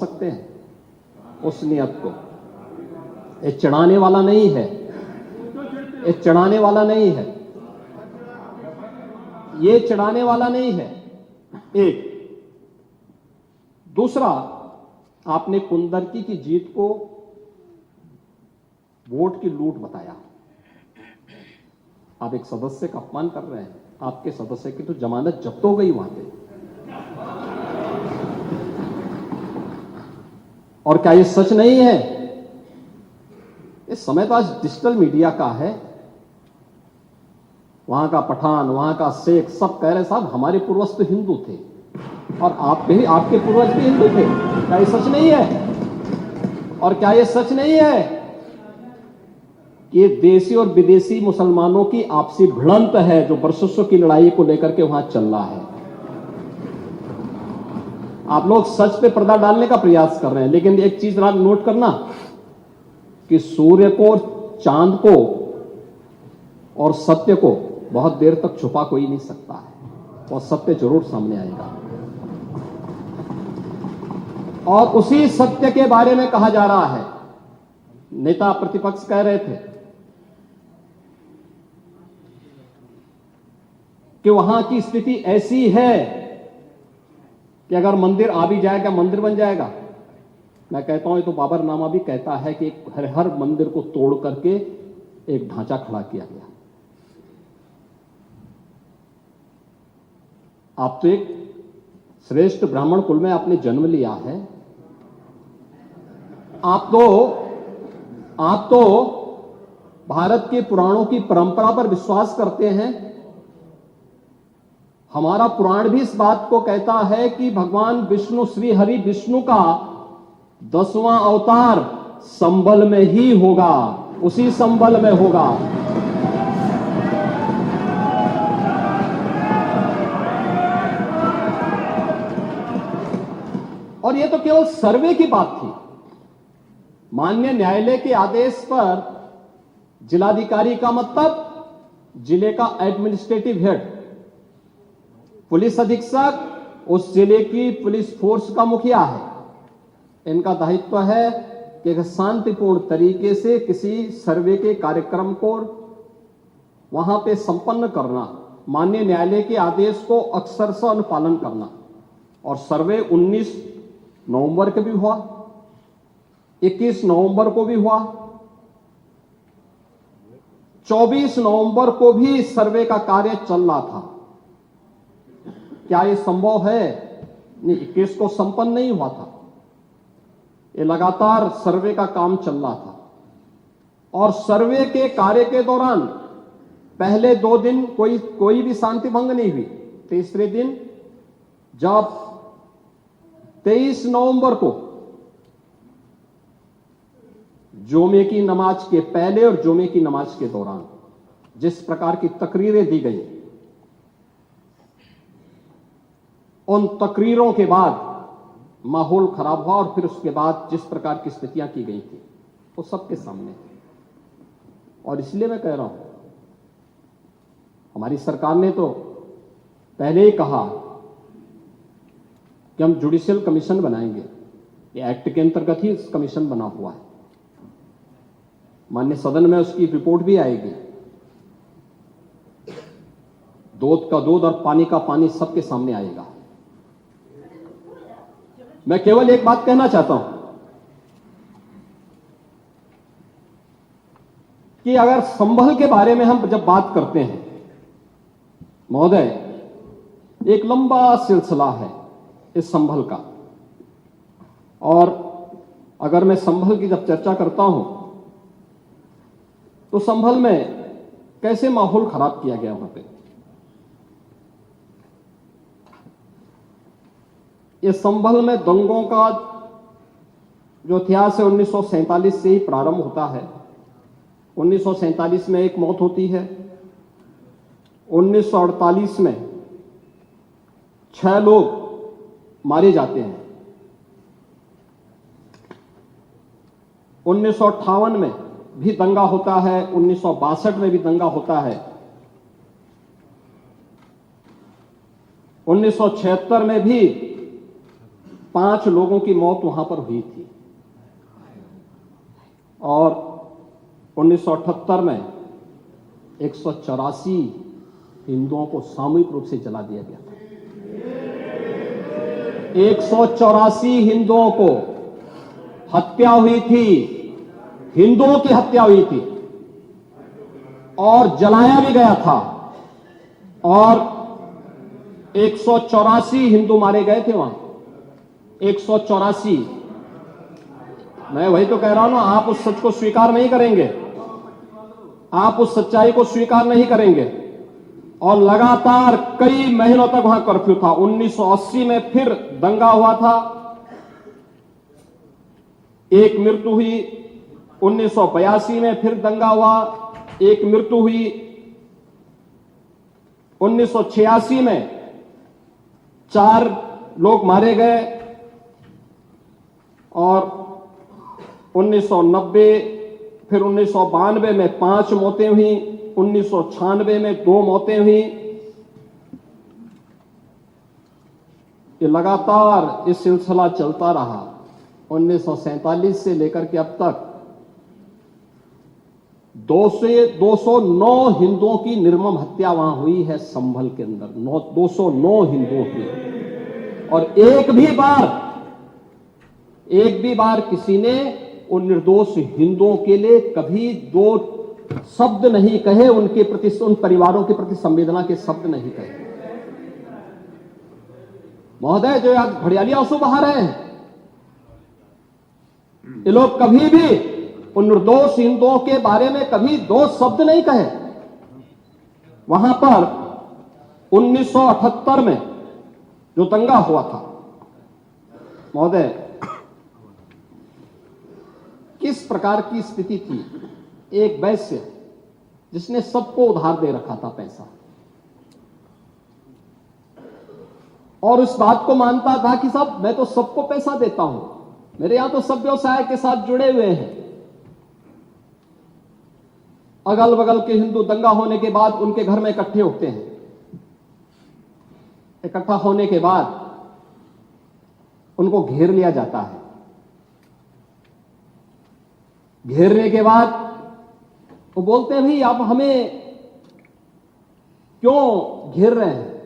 सकते हैं उस नियत को। ये चढ़ाने वाला नहीं है, ये चढ़ाने वाला नहीं है, ये चढ़ाने वाला नहीं है। एक दूसरा, आपने कुंदरकी की जीत को वोट की लूट बताया। आप एक सदस्य का अपमान कर रहे हैं। आपके सदस्य की तो जमानत जब्त हो गई वहां पे। और क्या ये सच नहीं है? इस समय तो आज डिजिटल मीडिया का है। वहां का पठान, वहां का शेख सब कह रहे साहब हमारे पूर्वज तो हिंदू थे और आपके पूर्वज भी हिंदू थे। क्या ये सच नहीं है? और क्या ये सच नहीं है कि देशी और विदेशी मुसलमानों की आपसी भिड़ंत है जो वर्षों की लड़ाई को लेकर के वहां चल रहा है? आप लोग सच पे पर्दा डालने का प्रयास कर रहे हैं, लेकिन एक चीज नोट करना कि सूर्य को, चांद को और सत्य को बहुत देर तक छुपा कोई नहीं सकता है, और सत्य जरूर सामने आएगा। और उसी सत्य के बारे में कहा जा रहा है। नेता प्रतिपक्ष कह रहे थे कि वहां की स्थिति ऐसी है कि अगर मंदिर आ भी जाएगा, मंदिर बन जाएगा। मैं कहता हूं, ये तो बाबरनामा भी कहता है कि हर मंदिर को तोड़ करके एक ढांचा खड़ा किया गया। आप तो एक श्रेष्ठ ब्राह्मण कुल में आपने जन्म लिया है। आप तो भारत के पुराणों की परंपरा पर विश्वास करते हैं। हमारा पुराण भी इस बात को कहता है कि भगवान विष्णु, श्री हरि विष्णु का 10वां अवतार संबल में ही होगा, उसी संबल में होगा। और यह तो केवल सर्वे की बात थी। माननीय न्यायालय के आदेश पर जिलाधिकारी का मतलब जिले का एडमिनिस्ट्रेटिव हेड, पुलिस अधीक्षक उस जिले की पुलिस फोर्स का मुखिया है। इनका दायित्व है कि शांतिपूर्ण तरीके से किसी सर्वे के कार्यक्रम को वहां पे संपन्न करना, माननीय न्यायालय के आदेश को अक्षरशः अनुपालन करना। और सर्वे 19 नवंबर को भी हुआ, 21 नवंबर को भी हुआ, 24 नवंबर को भी सर्वे का कार्य चल रहा था। क्या यह संभव है? नहीं, 21 को संपन्न नहीं हुआ था। ये लगातार सर्वे का काम चल रहा था। और सर्वे के कार्य के दौरान पहले 2 दिन कोई भी शांति भंग नहीं हुई। तीसरे दिन जब 23 नवंबर को जुमे की नमाज के पहले और जुमे की नमाज के दौरान जिस प्रकार की तकरीरें दी गई, उन तकरीरों के बाद माहौल खराब हुआ। और फिर उसके बाद जिस प्रकार की स्थितियां की गई थी वो सबके सामने थी। और इसलिए मैं कह रहा हूं, हमारी सरकार ने तो पहले ही कहा कि हम जुडिशियल कमीशन बनाएंगे। ये एक्ट के अंतर्गत ही कमीशन बना हुआ है। माननीय सदन में उसकी रिपोर्ट भी आएगी। दूध का दूध और पानी का पानी सबके सामने आएगा। मैं केवल एक बात कहना चाहता हूं कि अगर संभल के बारे में हम जब बात करते हैं महोदय, एक लंबा सिलसिला है इस संभल का। और अगर मैं संभल की जब चर्चा करता हूं तो संभल में कैसे माहौल खराब किया गया वहां पे। ये संभल में दंगों का जो इतिहास है 1947 से ही प्रारंभ होता है। 1947 में एक मौत होती है। 1948 में 6 लोग मारे जाते हैं। 1958 में भी दंगा होता है। 1962 में भी दंगा होता है। 1976 में भी 5 लोगों की मौत वहां पर हुई थी और 1978 में 184 हिंदुओं को सामूहिक रूप से जला दिया गया था। 184 हिंदुओं को हत्या हुई थी, हिंदुओं की हत्या हुई थी और जलाया भी गया था और 184 हिंदू मारे गए थे वहां। 184। मैं वही तो कह रहा हूं ना, आप उस सच को स्वीकार नहीं करेंगे, आप उस सच्चाई को स्वीकार नहीं करेंगे और लगातार कई महीनों तक वहां कर्फ्यू था। 1980 में फिर दंगा हुआ था, एक मृत्यु हुई। 1982 में फिर दंगा हुआ, एक मृत्यु हुई। 1986 में 4 लोग मारे गए और 1990 फिर 1992 में 5 मौतें हुई, 1996 में 2 मौतें हुई। ये लगातार इस सिलसिला चलता रहा। 1947 से लेकर के अब तक 209 हिंदुओं की निर्मम हत्या वहां हुई है संभल के अंदर। 209 हिंदुओं की, और एक भी बार किसी ने उन निर्दोष हिंदुओं के लिए कभी 2 शब्द नहीं कहे, उनके प्रति, उन परिवारों के प्रति संवेदना के शब्द नहीं कहे। महोदय, जो आज घड़ियाली आंसू बहा रहे हैं, ये लोग कभी भी उन निर्दोष हिंदुओं के बारे में कभी 2 शब्द नहीं कहे। वहां पर 1978 में जो दंगा हुआ था, महोदय, किस प्रकार की स्थिति थी। एक वैश्य जिसने सबको उधार दे रखा था पैसा, और उस बात को मानता था कि साहब मैं तो सबको पैसा देता हूं, मेरे यहां तो सब व्यवसाय के साथ जुड़े हुए हैं। अगल बगल के हिंदू दंगा होने के बाद उनके घर में इकट्ठे होते हैं। इकट्ठा होने के बाद उनको घेर लिया जाता है। घेरने के बाद वो बोलते हैं, भाई आप हमें क्यों घेर रहे हैं?